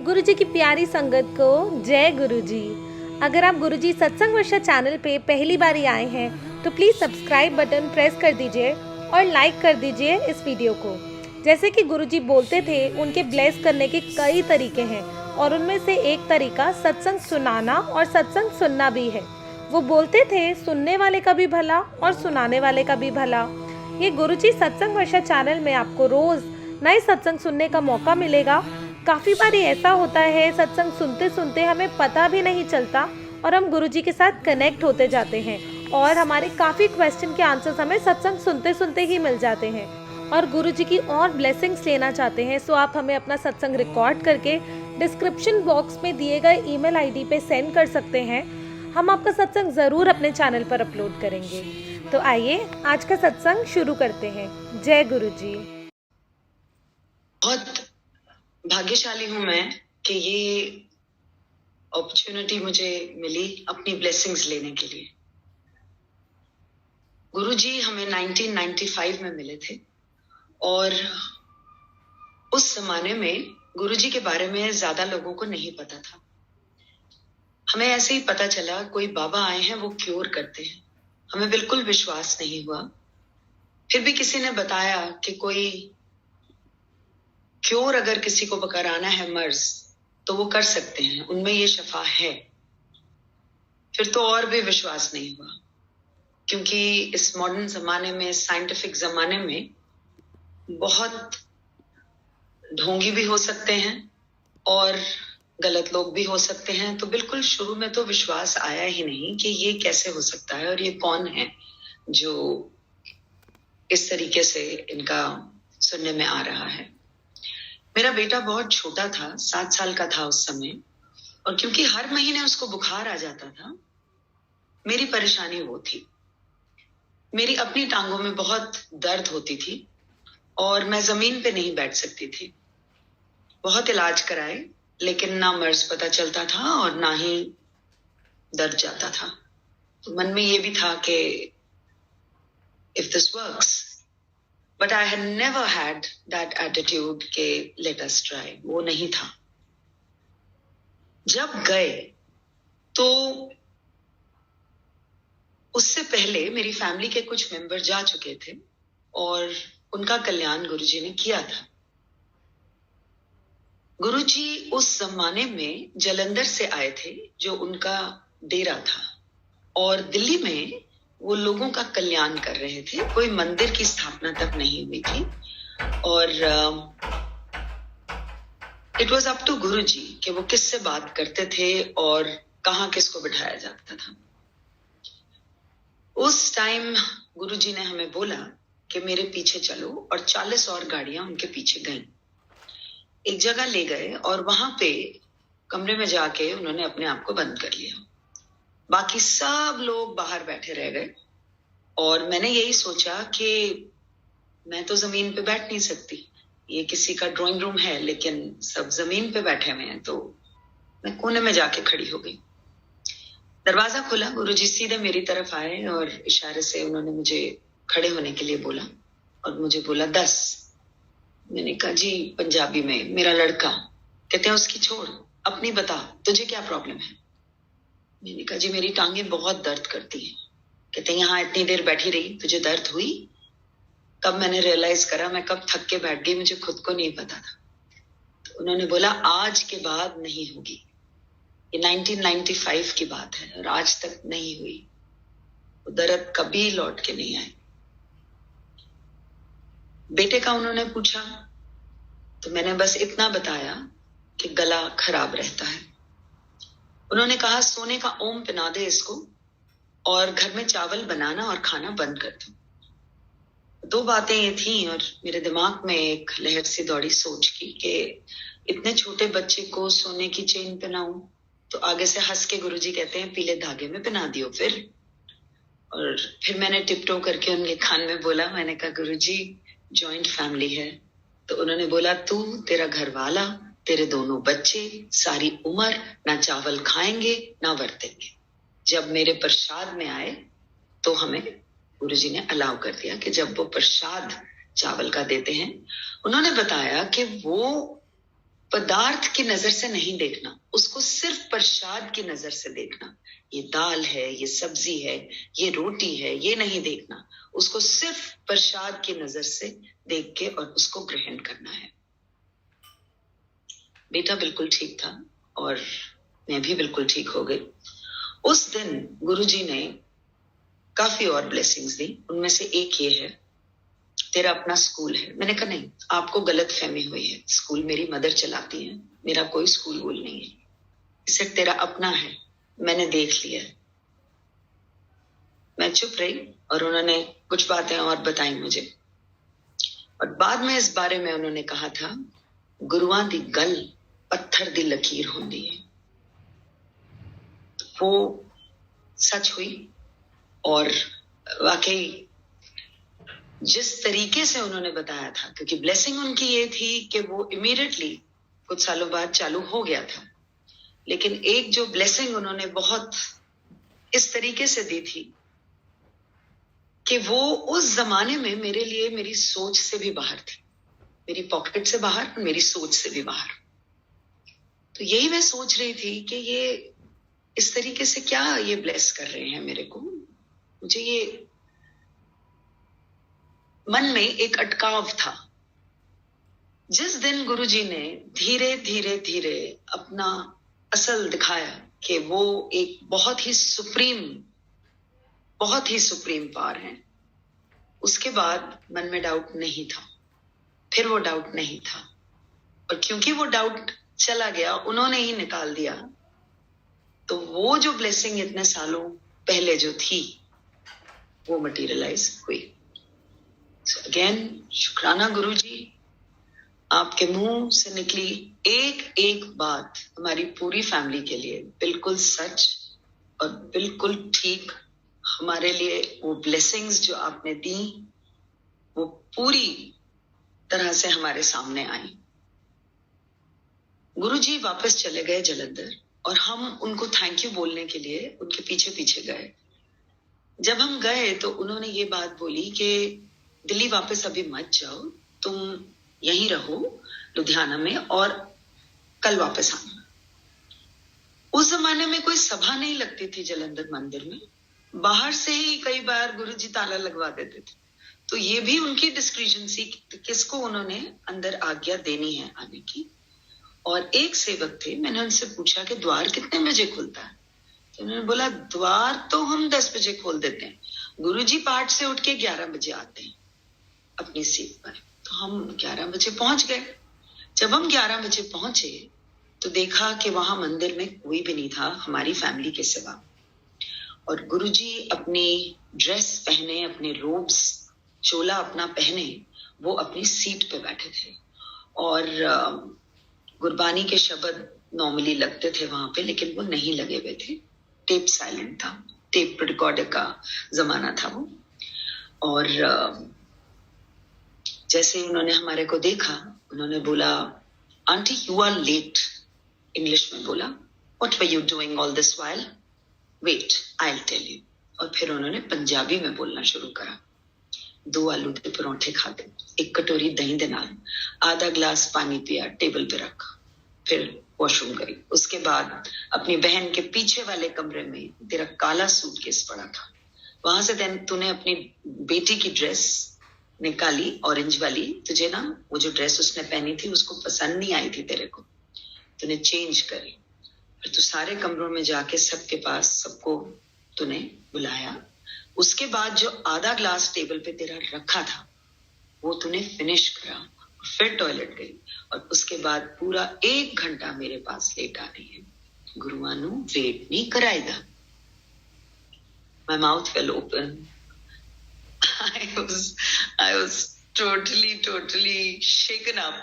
गुरुजी की प्यारी संगत को जय गुरुजी। अगर आप गुरुजी सत्संग वर्षा चैनल पे पहली बार आए हैं तो प्लीज़ सब्सक्राइब बटन प्रेस कर दीजिए और लाइक कर दीजिए इस वीडियो को। जैसे कि गुरुजी बोलते थे, उनके ब्लेस करने के कई तरीके हैं और उनमें से एक तरीका सत्संग सुनाना और सत्संग सुनना भी है। वो बोलते थे, सुनने वाले का भी भला और सुनाने वाले का भी भला। ये गुरुजी सत्संग वर्षा चैनल में आपको रोज़ नए सत्संग सुनने का मौका मिलेगा। काफ़ी बार ऐसा होता है, सत्संग सुनते सुनते हमें पता भी नहीं चलता और हम गुरुजी के साथ कनेक्ट होते जाते हैं और हमारे काफ़ी क्वेश्चन के आंसर्स हमें सत्संग सुनते सुनते ही मिल जाते हैं। और गुरुजी की और ब्लेसिंग्स लेना चाहते हैं सो आप हमें अपना सत्संग रिकॉर्ड करके डिस्क्रिप्शन बॉक्स में दिए गए ईमेल आईडी पे सेंड कर सकते हैं। हम आपका सत्संग ज़रूर अपने चैनल पर अपलोड करेंगे। तो आइए आज का सत्संग शुरू करते हैं। जय गुरुजी। बहुत भाग्यशाली हूं मैं कि ये अपॉर्चुनिटी मुझे मिली अपनी ब्लेसिंग्स लेने के लिए। गुरुजी हमें 1995 में मिले थे और उस जमाने में गुरुजी के बारे में ज्यादा लोगों को नहीं पता था। हमें ऐसे ही पता चला कोई बाबा आए हैं, वो क्योर करते हैं। हमें बिल्कुल विश्वास नहीं हुआ। फिर भी किसी ने बताया कि कोई क्योर अगर किसी को कराना है मर्ज तो वो कर सकते हैं, उनमें ये शफा है। फिर तो और भी विश्वास नहीं हुआ, क्योंकि इस मॉडर्न जमाने में, साइंटिफिक जमाने में बहुत ढोंगी भी हो सकते हैं और गलत लोग भी हो सकते हैं। तो बिल्कुल शुरू में तो विश्वास आया ही नहीं कि ये कैसे हो सकता है और ये कौन है जो इस तरीके से इनका सुनने में आ रहा है। मेरा बेटा बहुत छोटा था, 7 साल का था उस समय, और क्योंकि हर महीने उसको बुखार आ जाता था, मेरी परेशानी वो थी। मेरी अपनी टांगों में बहुत दर्द होती थी और मैं जमीन पे नहीं बैठ सकती थी। बहुत इलाज कराए लेकिन ना मर्ज पता चलता था और ना ही दर्द जाता था। तो मन में ये भी था कि if this works, but I had never had that attitude के लेट अस ट्राई। वो नहीं था। जब गए तो उससे पहले मेरी फैमिली के कुछ मेंबर जा चुके थे और उनका कल्याण गुरुजी ने किया था। गुरुजी उस जमाने में जलंधर से आए थे, जो उनका डेरा था, और दिल्ली में वो लोगों का कल्याण कर रहे थे। कोई मंदिर की स्थापना तक नहीं हुई थी और इट वॉज अप टू गुरुजी कि वो किससे बात करते थे और कहाँ किसको बिठाया जाता था। उस टाइम गुरुजी ने हमें बोला कि मेरे पीछे चलो, और 40 और गाड़ियां उनके पीछे गईं। एक जगह ले गए और वहां पे कमरे में जाके उन्होंने अपने आप को बंद कर लिया। बाकी सब लोग बाहर बैठे रह गए और मैंने यही सोचा कि मैं तो जमीन पे बैठ नहीं सकती, ये किसी का ड्राइंग रूम है लेकिन सब जमीन पे बैठे हुए हैं, तो मैं कोने में जाके खड़ी हो गई। दरवाजा खुला, गुरुजी सीधे मेरी तरफ आए और इशारे से उन्होंने मुझे खड़े होने के लिए बोला और मुझे बोला 10। मैंने कहा जी पंजाबी में, मेरा लड़का। कहते हैं उसकी छोड़, अपनी बता, तुझे क्या प्रॉब्लम है। मैंने कहा जी मेरी टांगे बहुत दर्द करती हैं। कहते हैं यहाँ इतनी देर बैठी रही, तुझे दर्द हुई? तब मैंने रियलाइज करा मैं कब थक के बैठ गई, मुझे खुद को नहीं पता था। तो उन्होंने बोला आज के बाद नहीं होगी। ये 1995 की बात है और आज तक नहीं हुई। वो दर्द कभी लौट के नहीं आए। बेटे का उन्होंने पूछा तो मैंने बस इतना बताया कि गला खराब रहता है। उन्होंने कहा सोने का ओम पिना दे इसको और घर में चावल बनाना और खाना बंद कर दो। 2 बातें ये थी और मेरे दिमाग में एक लहर सी दौड़ी सोच की कि इतने छोटे बच्चे को सोने की चेन पहनाऊं। तो आगे से हंस के गुरुजी कहते हैं पीले धागे में पहना दियो फिर। और फिर मैंने टिपटो करके उनके कान में बोला, मैंने कहा गुरुजी जॉइंट फैमिली है। तो उन्होंने बोला तू, तेरा घर वाला, तेरे दोनों बच्चे, सारी उम्र ना चावल खाएंगे ना वर्तेंगे। जब मेरे प्रसाद में आए तो हमें गुरुजी ने अलाउ कर दिया कि जब वो प्रसाद चावल का देते हैं, उन्होंने बताया कि वो पदार्थ की नजर से नहीं देखना, उसको सिर्फ प्रसाद की नजर से देखना। ये दाल है, ये सब्जी है, ये रोटी है, ये नहीं देखना, उसको सिर्फ प्रसाद की नजर से देख के और उसको ग्रहण करना है। बेटा बिल्कुल ठीक था और मैं भी बिल्कुल ठीक हो गई। उस दिन गुरुजी ने काफी और ब्लेसिंग्स दी, उनमें से एक ये है, तेरा अपना स्कूल है। मैंने कहा नहीं, आपको गलत फहमी हुई है, स्कूल मेरी मदर चलाती है, मेरा कोई स्कूल वूल नहीं है, इसे तेरा अपना है, मैंने देख लिया है। मैं चुप रही और उन्होंने कुछ बातें और बताई मुझे, और बाद में इस बारे में उन्होंने कहा था, गुरुआं दी गल पत्थर दी लकीर होंदी है। वो सच हुई और वाकई जिस तरीके से उन्होंने बताया था, क्योंकि ब्लेसिंग उनकी ये थी कि वो इमीडिएटली कुछ सालों बाद चालू हो गया था, लेकिन एक जो ब्लेसिंग उन्होंने बहुत इस तरीके से दी थी कि वो उस जमाने में मेरे लिए मेरी सोच से भी बाहर थी, मेरी पॉकेट से बाहर और मेरी सोच से भी बाहर। तो यही मैं सोच रही थी कि ये इस तरीके से क्या ये ब्लेस कर रहे हैं मेरे को। मुझे ये मन में एक अटकाव था। जिस दिन गुरुजी ने धीरे धीरे धीरे अपना असल दिखाया कि वो एक बहुत ही सुप्रीम पावर है, उसके बाद मन में डाउट नहीं था, फिर वो डाउट नहीं था, और क्योंकि वो डाउट चला गया, उन्होंने ही निकाल दिया, तो वो जो ब्लेसिंग इतने सालों पहले जो थी वो मटेरियलाइज हुई। अगेन शुक्राना गुरुजी, आपके मुंह से निकली एक एक बात हमारी पूरी फैमिली के लिए बिल्कुल सच और बिल्कुल ठीक। हमारे लिए वो ब्लेसिंग्स जो आपने दी वो पूरी तरह से हमारे सामने आई। गुरुजी वापस चले गए जलंधर और हम उनको थैंक यू बोलने के लिए उनके पीछे पीछे गए। जब हम गए तो उन्होंने ये बात बोली कि दिल्ली वापस अभी मत जाओ, तुम यहीं रहो लुधियाना में और कल वापस आना। उस जमाने में कोई सभा नहीं लगती थी जलंधर मंदिर में, बाहर से ही कई बार गुरुजी ताला लगवा देते थे, तो ये भी उनकी डिस्क्रिशन सी किसको उन्होंने अंदर आज्ञा देनी है आने की। और एक सेवक थे, मैंने उनसे पूछा कि द्वार कितने बजे खुलता है, तो उन्होंने बोला द्वार तो हम 10 बजे खोल देते हैं, गुरुजी पाठ से उठ के 11 बजे आते हैं अपनी सीट पर। तो हम 11 बजे पहुंच गए। जब हम 11 बजे पहुंचे तो देखा कि वहां मंदिर में कोई भी नहीं था हमारी फैमिली के सिवा, और गुरुजी अपनी ड्रेस पहने, अपने रोब्स, चोला अपना पहने, वो अपनी सीट पे बैठे थे। और गुरबानी के शब्द नॉर्मली लगते थे वहां पे, लेकिन वो नहीं लगे हुए थे, टेप साइलेंट था, टेप रिकॉर्डर का जमाना था वो। और जैसे उन्होंने हमारे को देखा, उन्होंने बोला, aunty you are late, English में बोला, what were you doing all this while, wait I will tell you. और फिर उन्होंने पंजाबी में बोलना शुरू करा। 2 आलू के परोठे खाते, 1 कटोरी दही दे नाल, आधा ग्लास पानी पिया, टेबल पे रखा, फिर वॉशरूम गई। उसके बाद अपनी बहन के पीछे वाले कमरे में तेरा काला सूटकेस पड़ा था, वहां से तूने अपनी बेटी की ड्रेस निकाली, ऑरेंज वाली, तुझे ना वो जो ड्रेस उसने पहनी थी उसको पसंद नहीं आई थी तेरे को, तूने चेंज करी। फिर तू सारे कमरों में जाके सबके पास सबको तूने बुलाया। उसके बाद जो आधा ग्लास टेबल पे तेरा रखा था वो तूने फिनिश करा, फिर टॉयलेट गई, और उसके बाद पूरा 1 घंटा मेरे पास लेट आ रही है। गुरुआं नू वेट नहीं कराएगा। My mouth fell open. I was totally shaken up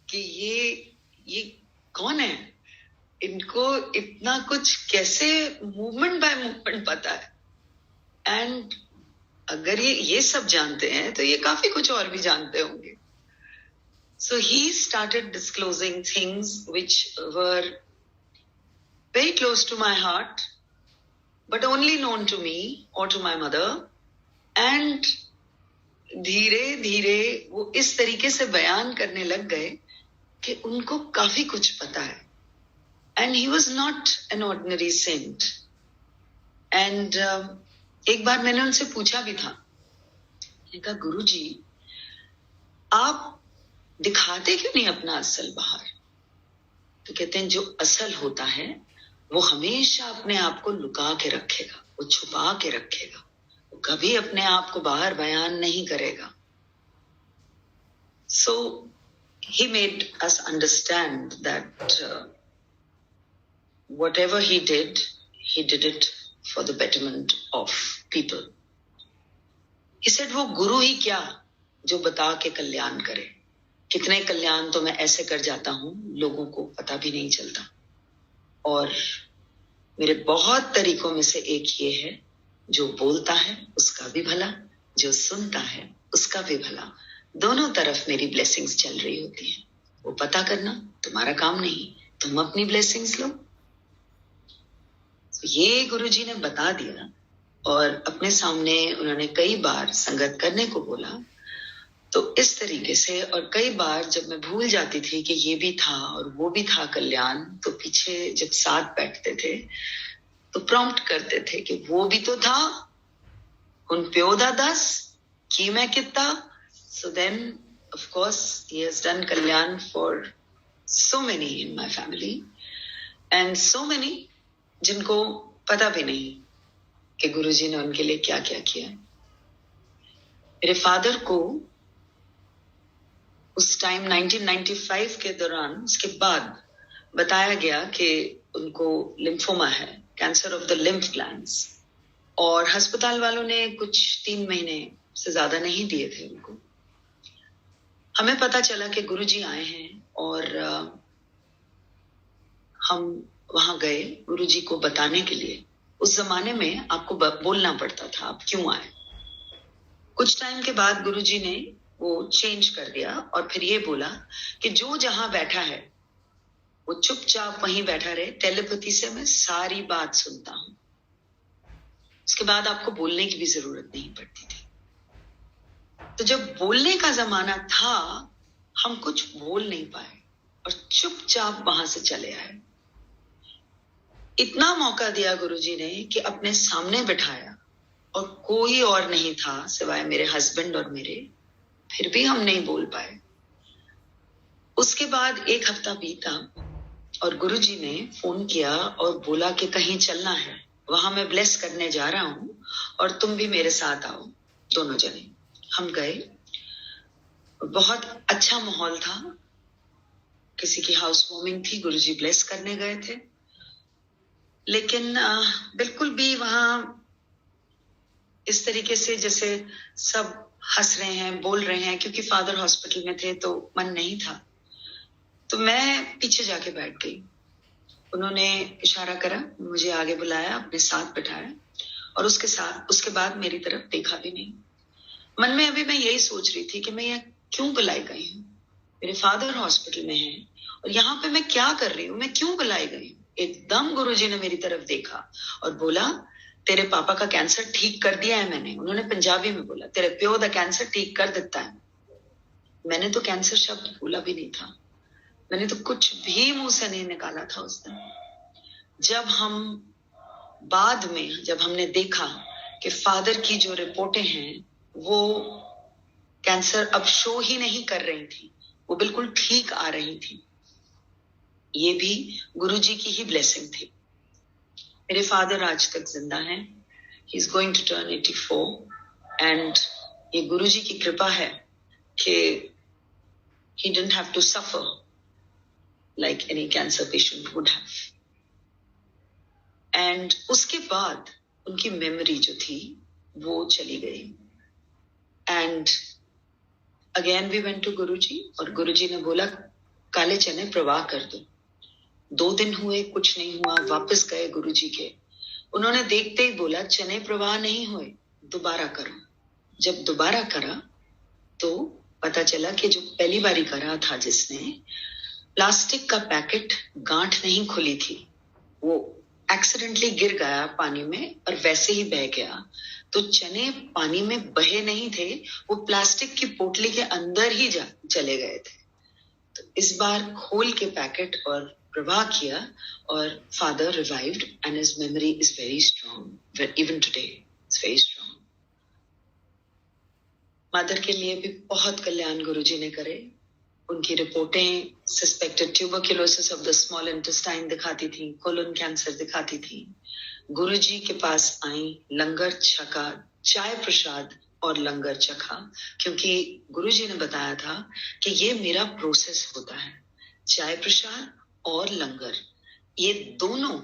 कि ये कौन है, इनको इतना कुछ कैसे मूवमेंट बाय मूवमेंट पता है। एंड अगर ये सब जानते हैं तो ये काफी कुछ और भी जानते होंगे। So he started disclosing things which were very close to my heart, but only known to me or to my mother. And धीरे धीरे वो इस तरीके से बयान करने लग गए कि उनको काफी कुछ पता है. And he was not an ordinary saint. And एक बार मैंने उनसे पूछा भी था, मैंने कहा गुरुजी आप दिखाते क्यों नहीं अपना असल बाहर? तो कहते हैं जो असल होता है वो हमेशा अपने आप को लुका के रखेगा, वो छुपा के रखेगा, वो कभी अपने आप को बाहर बयान नहीं करेगा. So he made us understand that whatever he did it for the betterment of people. He said वो गुरु ही क्या जो बता के कल्याण करे. कितने कल्याण तो मैं ऐसे कर जाता हूं लोगों को पता भी नहीं चलता. और मेरे बहुत तरीकों में से एक ये है, जो बोलता है उसका भी भला, जो सुनता है उसका भी भला. दोनों तरफ मेरी ब्लेसिंग्स चल रही होती हैं. वो पता करना तुम्हारा काम नहीं, तुम अपनी ब्लेसिंग्स लो. ये गुरुजी ने बता दिया और अपने सामने उन्होंने कई बार संगत करने को बोला. तो इस तरीके से, और कई बार जब मैं भूल जाती थी कि ये भी था और वो भी था कल्याण, तो पीछे जब साथ बैठते थे तो प्रॉम्प्ट करते थे कि वो भी तो था, उन प्यो दा दस की मैं कितना. So then, of course, he has done kalyan for so many in my family, and so many जिनको पता भी नहीं कि गुरुजी ने उनके लिए क्या क्या किया. मेरे फादर को उस टाइम 1995 के दौरान, उसके बाद बताया गया कि उनको लिम्फोमा है, cancer of the lymph glands. और अस्पताल वालों ने कुछ 3 महीने से ज्यादा नहीं दिए थे उनको. हमें पता चला कि गुरुजी आए हैं और हम वहां गए गुरुजी को बताने के लिए. उस जमाने में आपको बोलना पड़ता था आप क्यों आए. कुछ टाइम के बाद गुरुजी ने वो चेंज कर दिया और फिर ये बोला कि जो जहां बैठा है वो चुपचाप वहीं बैठा रहे. टेलीपैथी से मैं सारी बात सुनता हूं. उसके बाद आपको बोलने की भी जरूरत नहीं पड़ती थी. तो जब बोलने का जमाना था हम कुछ बोल नहीं पाए और चुपचाप वहां से चले आए. इतना मौका दिया गुरुजी ने कि अपने सामने बिठाया और कोई और नहीं था सिवाय मेरे हस्बैंड और मेरे. फिर भी हम नहीं बोल पाए. उसके बाद 1 हफ्ता बीता और गुरुजी ने फोन किया और बोला कि कहीं चलना है, वहां मैं ब्लेस करने जा रहा हूं और तुम भी मेरे साथ आओ. दोनों जने हम गए. बहुत अच्छा माहौल था. किसी की हाउस वार्मिंग थी, गुरुजी ब्लेस करने गए थे. लेकिन बिल्कुल भी वहां इस तरीके से जैसे सब हंस रहे हैं, बोल रहे हैं, क्योंकि फादर हॉस्पिटल में थे तो मन नहीं था. तो मैं पीछे जाके बैठ गई. उन्होंने इशारा करा, मुझे आगे बुलाया, अपने साथ बिठाया और उसके बाद मेरी तरफ देखा भी नहीं. मन में अभी मैं यही सोच रही थी कि मैं यहाँ क्यों बुलाई गई हूँ. मेरे फादर हॉस्पिटल में हैं और यहाँ पे मैं क्या कर रही हूँ, मैं क्यों बुलाई गई हूँ. एकदम गुरुजी ने मेरी तरफ देखा और बोला तेरे पापा का कैंसर ठीक कर दिया है मैंने. उन्होंने पंजाबी में बोला तेरे प्यो दा कैंसर ठीक कर देता है. मैंने तो कैंसर शब्द बोला भी नहीं था. मैंने तो कुछ भी मुंह से नहीं निकाला था उस दिन. जब हमने देखा कि फादर की जो रिपोर्टें हैं वो कैंसर अब शो ही नहीं कर रही थी, वो बिल्कुल ठीक आ रही थी. ये भी गुरुजी की ही ब्लेसिंग थी. मेरे फादर आज तक जिंदा हैं. He is going to turn 84 and ये गुरुजी की कृपा है कि he didn't have to suffer like any cancer patient would have. And उसके बाद उनकी मेमोरी जो थी वो चली गई. And again we went to गुरुजी और गुरुजी ने बोला काले चने प्रवाह कर दो. 2 दिन हुए, कुछ नहीं हुआ. वापस गए गुरुजी के. उन्होंने देखते ही बोला चने प्रवाह नहीं हुए, दोबारा करो. जब दोबारा करा तो पता चला कि जो पहली बारी करा था जिसने, प्लास्टिक का पैकेट गांठ नहीं खुली थी, वो एक्सीडेंटली गिर गया पानी में और वैसे ही बह गया. तो चने पानी में बहे नहीं थे, वो प्लास्टिक की पोटली के अंदर ही चले गए थे. तो इस बार खोल के पैकेट और प्रवाह किया और father revived and his memory is very strong, even today it's very strong. Mother के लिए भी बहुत कल्याण गुरुजी ने करे। उनकी रिपोर्टें suspected tuberculosis of the small intestine दिखाती थी, कोलन कैंसर दिखाती थी। गुरुजी के पास आई, लंगर छका, चाय प्रसाद और लंगर चखा, क्योंकि गुरुजी ने बताया था कि ये मेरा प्रोसेस होता है, चाय प्रसाद और लंगर ये दोनों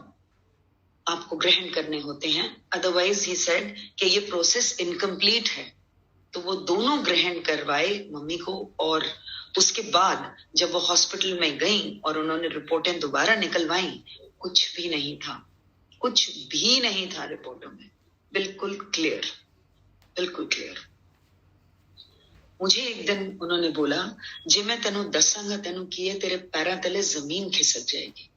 आपको ग्रहण करने होते हैं, अदरवाइज ही सेड कि ये प्रोसेस इनकम्प्लीट है। तो वो दोनों ग्रहण करवाए मम्मी को, और उसके बाद जब वो हॉस्पिटल में गई और उन्होंने रिपोर्टें दोबारा निकलवाई, कुछ भी नहीं था, कुछ भी नहीं था रिपोर्टों में, बिल्कुल क्लियर, बिल्कुल क्लियर। मुझे एक दिन उन्होंने बोला, जे मैं तेनू दसांगा तेनू की है, तेरे पैरों तले जमीन खिसक जाएगी।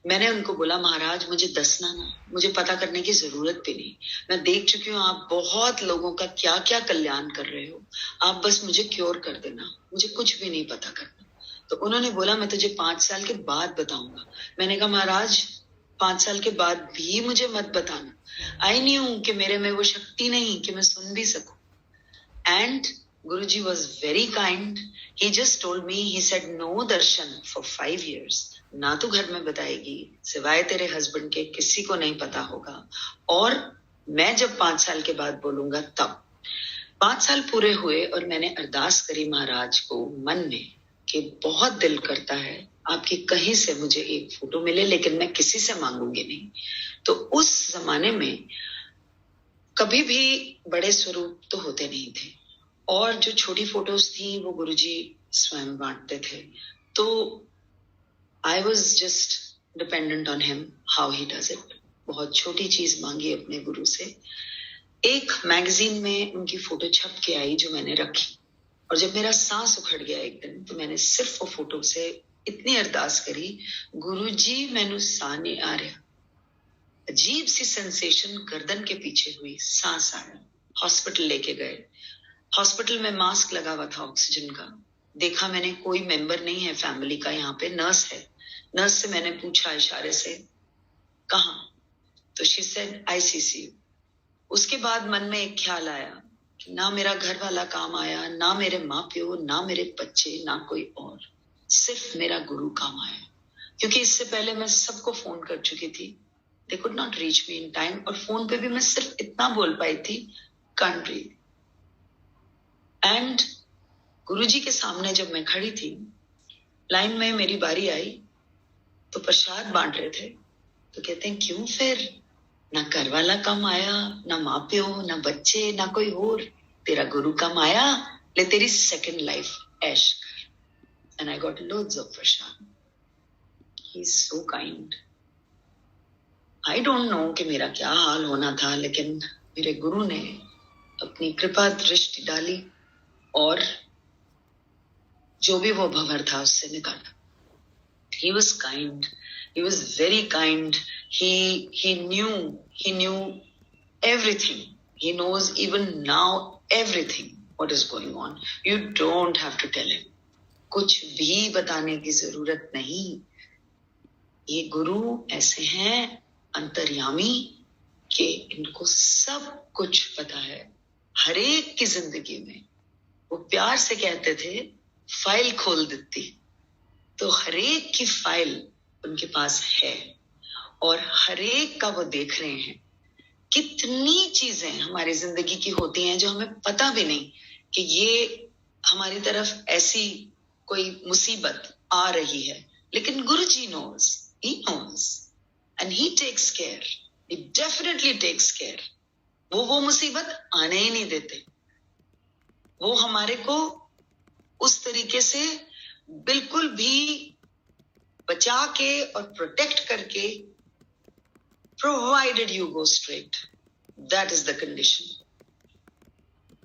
मैंने उनको बोला, महाराज मुझे दसना ना, मुझे पता करने की जरूरत भी नहीं, मैं देख चुकी हूँ आप बहुत लोगों का क्या क्या कल्याण कर रहे हो, आप बस मुझे क्योर कर देना, मुझे कुछ भी नहीं पता करना। तो उन्होंने बोला, मैं तुझे 5 साल के बाद बताऊंगा। मैंने कहा, महाराज 5 साल के बाद भी मुझे मत बताना। आई न्यू कि मेरे में वो शक्ति नहीं कि मैं सुन भी सकूं। And Guruji was very kind. He just told me, he said, no darshan for 5 years. ना तो घर में बताएगी, सिवाय तेरे हस्बैंड के किसी को नहीं पता होगा, और मैं जब 5 साल के बाद बोलूंगा तब। 5 साल पूरे हुए और मैंने अरदास करी महाराज को मन में कि बहुत दिल करता है आपकी कहीं से मुझे एक फोटो मिले, लेकिन मैं किसी से मांगूंगी नहीं। तो उस जमाने में कभी भी बड़े स्वरूप तो होते नहीं थे, और जो छोटी फोटोज थी वो गुरुजी स्वयं बांटते थे। तो I was just dependent on him, how he does it. बहुत छोटी चीज मांगी अपने गुरु से। एक मैगजीन में उनकी फोटो छप के आई जो मैंने रखी, और जब मेरा सांस उखड़ गया एक दिन, तो मैंने सिर्फ वो फोटो से इतनी अरदास करी, गुरुजी मैनू सा नहीं आ रहा। अजीब सी सेंसेशन गर्दन के पीछे हुई, सांस आया। हॉस्पिटल लेके गए, हॉस्पिटल में मास्क लगा हुआ था ऑक्सीजन का। देखा मैंने कोई मेंबर नहीं है फैमिली का, यहाँ पे नर्स है। नर्स से मैंने पूछा इशारे से, कहाँ? तो शी सेड आईसीसी। उसके बाद मन में एक ख्याल आया कि ना मेरा घर वाला काम आया, ना मेरे माँ प्यो, ना मेरे बच्चे, ना कोई और, सिर्फ मेरा गुरु काम आया। क्योंकि इससे पहले मैं सबको फोन कर चुकी थी, they could not reach me in time, और फोन पे भी मैं सिर्फ इतना बोल पाई थी, कांट ब्रीथ। एंड गुरुजी के सामने जब मैं खड़ी थी, लाइन में मेरी बारी आई, तो प्रसाद बांट रहे थे। तो कहते हैं, क्यों फिर? ना घर वाला कम आया, ना माँ प्यो, ना बच्चे, ना कोई और, तेरा गुरु कम आया, ले तेरी सेकंड लाइफ ऐश कर। And I got loads of Prasad. He is so kind. I don't know कि मेरा क्या हाल होना था, लेकिन मेरे गुरु ने अपनी कृपा दृष्टि डाली और जो भी वो भंवर था उससे निकाला। He was kind. He was very kind. He knew everything. He knows even now everything what is going on. You don't have to tell him. कुछ भी बताने की जरूरत नहीं। ये गुरु ऐसे हैं अंतर्यामी कि इनको सब कुछ पता है, हर एक की जिंदगी में। वो प्यार से कहते थे, फाइल खोल देती, तो हर एक की फाइल उनके पास है, और हर एक का वो देख रहे हैं। कितनी चीजें हमारी जिंदगी की होती हैं जो हमें पता भी नहीं कि ये हमारी तरफ ऐसी कोई मुसीबत आ रही है, लेकिन गुरुजी knows, he knows and he takes care, he definitely takes care. वो मुसीबत आने ही नहीं देते। वो हमारे को उस तरीके से बिल्कुल भी बचा के और प्रोटेक्ट करके, provided you go straight, that is the condition,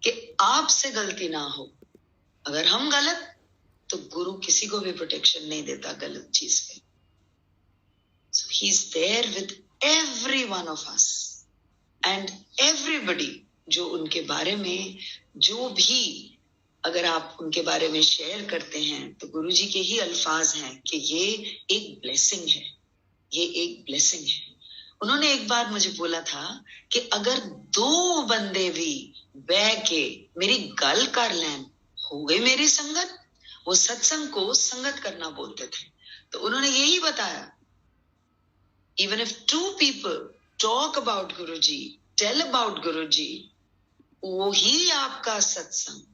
कि आपसे गलती ना हो। अगर हम गलत, तो गुरु किसी को भी प्रोटेक्शन नहीं देता गलत चीज पे। So he is there with every one of us and everybody जो उनके बारे में जो भी अगर आप उनके बारे में शेयर करते हैं तो गुरुजी के ही अल्फाज हैं कि ये एक ब्लेसिंग है, ये एक ब्लेसिंग है। उन्होंने एक बार मुझे बोला था कि अगर 2 बंदे भी बह के मेरी गल कर लें, हो गई मेरी संगत। वो सत्संग को संगत करना बोलते थे। तो उन्होंने यही बताया, even if 2 people talk about Guruji, tell about गुरुजी, वो ही आपका सत्संग।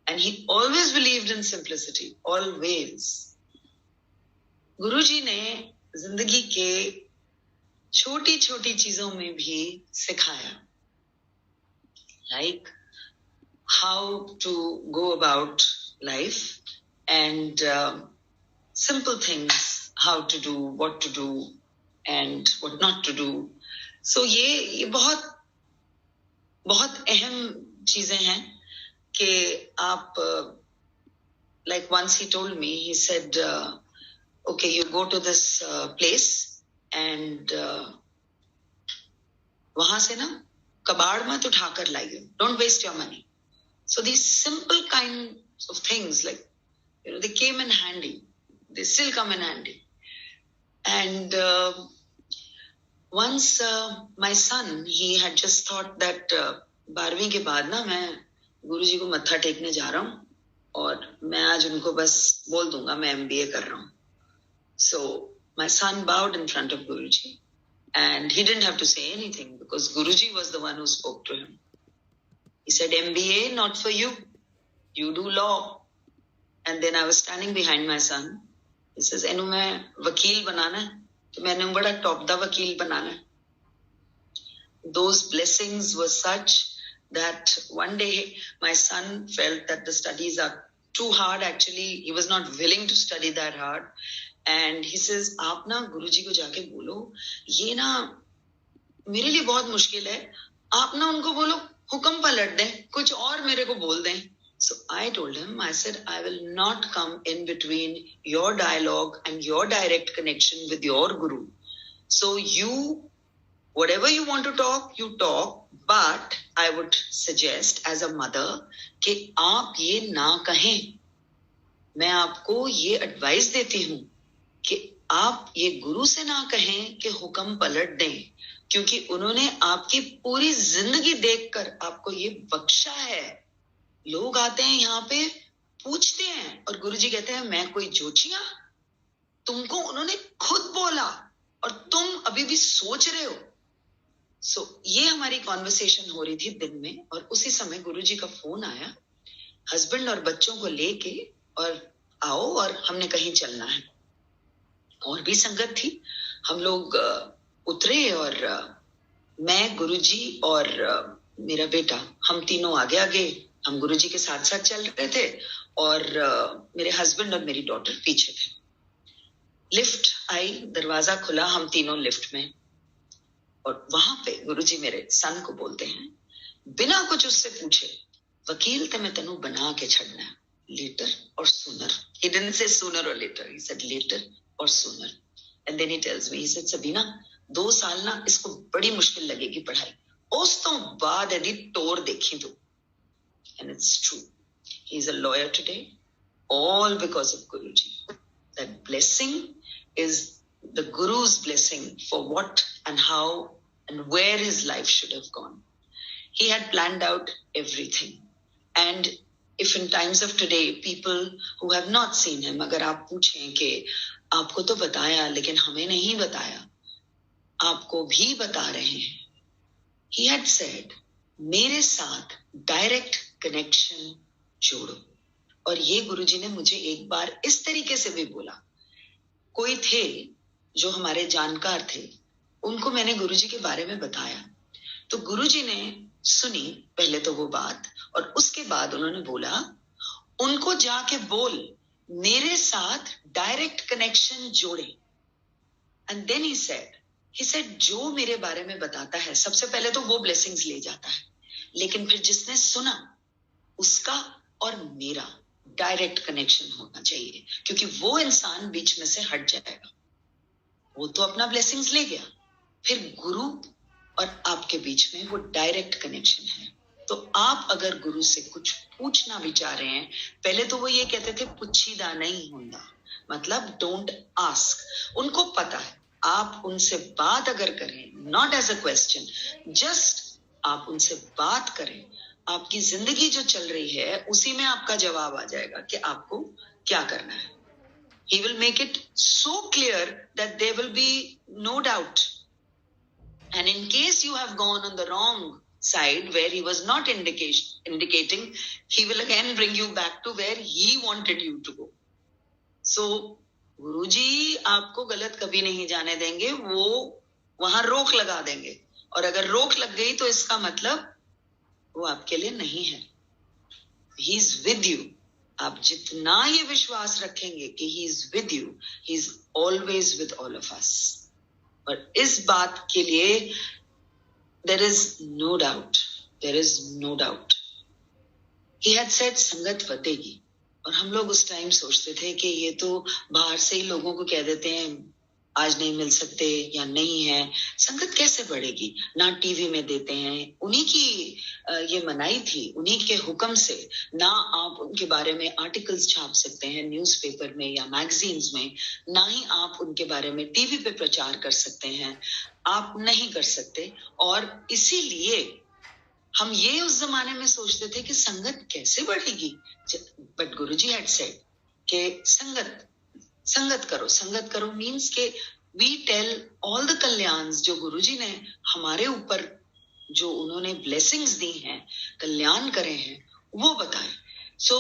And he always believed in simplicity, always. गुरुजी ने जिंदगी के छोटी छोटी चीजों में भी सिखाया, like how to go about life and simple things, how to do, what to do and what not to do. So ये बहुत बहुत अहम चीजें हैं कि आप like once he told me, he said okay, you go to this place and वहां से ना कबाड़ मत उठाकर लाइए, don't waste your money. So these simple kinds of things, like, you know, they came in handy, they still come in handy. And once my son, he had just thought that 12वीं के बाद ना मैं गुरुजी को मत्था टेकने जा रहा हूँ और मैं आज उनको बस बोल दूंगा मैं MBA कर रहा हूँ. So my son bowed in front of Guruji and he didn't have to say anything because Guruji was the one who spoke to him. He said, MBA not for you, you do law. And then I was standing behind my son. He says, एनु मैं वकील बनाना है, तो मैंने बड़ा top दा वकील बनाना है. Those blessings were such that one day my son felt that the studies are too hard. Actually, he was not willing to study that hard. And he says, आप ना गुरुजी को जाके बोलो, ये ना मेरे लिए बहुत मुश्किल है, आप ना उनको बोलो हुक्म पलट दें, कुछ और मेरे को बोल दें. So I told him, I said, I will not come in between your dialogue and your direct connection with your guru. So you, whatever you want to talk, you talk, but I would suggest as a mother कि आप ये ना कहें. मैं आपको ये advice देती हूँ कि आप ये गुरु से ना कहें कि हुक्म पलट दें, क्योंकि उन्होंने आपकी पूरी जिंदगी देखकर आपको ये बख्शा है. लोग आते हैं यहाँ पे पूछते हैं और गुरुजी कहते हैं मैं कोई जोचिया, तुमको उन्होंने खुद बोला और तुम अभी भी सोच रहे हो. सो ये हमारी कॉन्वर्सेशन हो रही थी दिन में और उसी समय गुरुजी का फोन आया, हस्बैंड और बच्चों को लेके और आओ और हमने कहीं चलना है. और भी संगत थी, हम लोग उतरे और मैं, गुरुजी और मेरा बेटा, हम तीनों आगे आगे, हम गुरुजी के साथ साथ चल रहे थे और मेरे हस्बैंड और मेरी डॉटर पीछे थे. लिफ्ट आई, दरवाजा खुला, हम तीनों लिफ्ट में और वहां पे गुरुजी मेरे सन को बोलते हैं बिना कुछ उससे पूछे, वकील ते मैं तेनू बना के छड़ना है, लेटर और sooner. He didn't say sooner or later, he said later or sooner. And then he tells me, he said, Sabina 2 साल ना इसको बड़ी मुश्किल लगेगी पढ़ाई, उस तो बाद यदि टोर देखी तो. And it's true. He's a lawyer today, all because of Guruji. That blessing is the Guru's blessing for what and how and where his life should have gone. He had planned out everything. And if in times of today, people who have not seen him, अगर आप पूछें कि आपको तो बताया लेकिन हमें नहीं बताया, आपको भी बता रहे हैं. He had said, मेरे साथ डायरेक्ट कनेक्शन जोड़ो. और ये गुरुजी ने मुझे एक बार इस तरीके से भी बोला. कोई थे जो हमारे जानकार थे, उनको मैंने गुरुजी के बारे में बताया, तो गुरुजी ने सुनी पहले तो वो बात और उसके बाद उन्होंने बोला उनको जाके बोल मेरे साथ डायरेक्ट कनेक्शन जोड़े. एंड देन ही सेड जो मेरे बारे में बताता है सबसे पहले तो वो ब्लेसिंग्स ले जाता है, लेकिन फिर जिसने सुना उसका और मेरा डायरेक्ट कनेक्शन होना चाहिए, क्योंकि वो इंसान बीच में से हट जाएगा. वो तो अपना ब्लेसिंग्स ले गया, फिर गुरु और आपके बीच में वो डायरेक्ट कनेक्शन है. तो आप अगर गुरु से कुछ पूछना भी चाह रहे हैं, पहले तो वो ये कहते थे पुछीदा नहीं होंदा, मतलब डोंट आस्क। उनको पता है आप उनसे बात अगर करें, not as a question, just आप उनसे बात करें, आपकी जिंदगी जो चल रही है उसी में आपका जवाब आ जाएगा कि आपको क्या करना है। He will make it so clear that there will be no doubt. And in case you have gone on the wrong side where he was not indicating, he will again bring you back to where he wanted you to go. So, गुरुजी आपको गलत कभी नहीं जाने देंगे, वो वहां रोक लगा देंगे, और अगर रोक लग गई तो इसका मतलब वो आपके लिए नहीं है। He is with you. आप जितना ये विश्वास रखेंगे कि he is with you, he is always with all of us. और इस बात के लिए there is no doubt. There is no doubt. He had said संगत बढ़ेगी, और हम लोग उस टाइम सोचते थे कि ये तो बाहर से ही लोगों को कह देते हैं आज नहीं मिल सकते या नहीं है, संगत कैसे बढ़ेगी, ना टीवी में देते हैं। उन्हीं की ये मनाही थी, उन्हीं के हुक्म से ना आप उनके बारे में आर्टिकल्स छाप सकते हैं न्यूज़पेपर में या मैगजीन्स में, ना ही आप उनके बारे में टीवी पे प्रचार कर सकते हैं, आप नहीं कर सकते। और इसीलिए हम ये उस जमाने में सोचते थे कि संगत कैसे बढ़ेगी, बट गुरुजी हैड सेड कि संगत करो मीन्स के वी टेल ऑल द कल्याण्स जो गुरुजी ने हमारे ऊपर, जो उन्होंने ब्लेसिंग्स दी हैं, कल्याण करे हैं, वो बताएं। So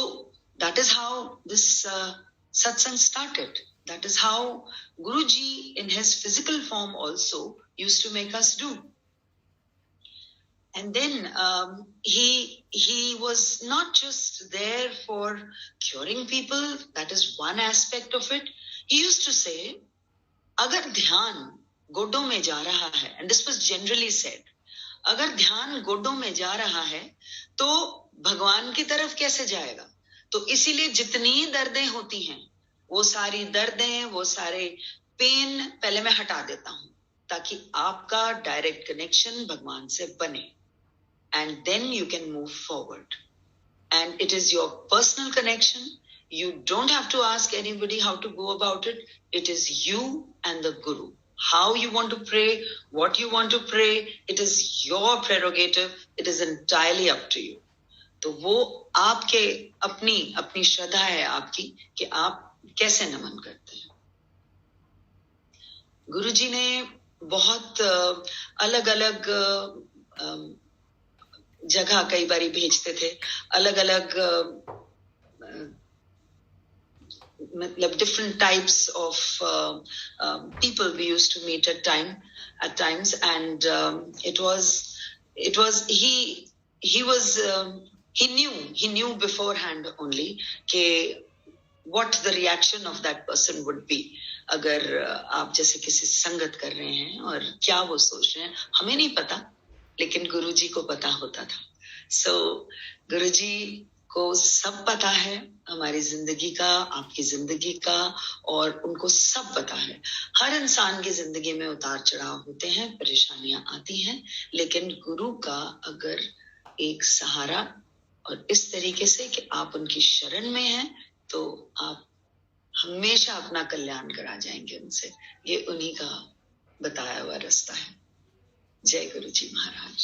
that is how this satsang started, that is how Guruji in his physical form also used to make us do. And then he was not just there for curing people. That is one aspect of it. He used to say, अगर ध्यान गोडों में जा रहा है, and this was generally said, अगर ध्यान गोडों में जा रहा है तो भगवान की तरफ कैसे जाएगा। तो इसीलिए जितनी दर्दें होती हैं, वो सारी दर्दें, वो सारे पेन पहले मैं हटा देता हूं, ताकि आपका डायरेक्ट कनेक्शन भगवान से बने। And then you can move forward. And it is your personal connection. You don't have to ask anybody how to go about it. It is you and the Guru. How you want to pray, what you want to pray, it is your prerogative. It is entirely up to you. तो वो आपके अपनी श्रद्धा है आपकी कि आप कैसे नमन करते हैं। गुरुजी ने बहुत अलग अलग जगह कई बारी भेजते थे, अलग अलग मतलब different types of people we used to meet at times, and it was he knew beforehand only ke what the reaction of that person would be। अगर आप जैसे किसी संगत कर रहे हैं और क्या वो सोच रहे हैं, हमें नहीं पता, लेकिन गुरुजी को पता होता था। सो गुरुजी को सब पता है हमारी जिंदगी का, आपकी जिंदगी का, और उनको सब पता है। हर इंसान की जिंदगी में उतार चढ़ाव होते हैं, परेशानियां आती हैं, लेकिन गुरु का अगर एक सहारा और इस तरीके से कि आप उनकी शरण में हैं, तो आप हमेशा अपना कल्याण करा जाएंगे उनसे। ये उन्हीं का बताया हुआ रास्ता है। जय गुरु जी महाराज।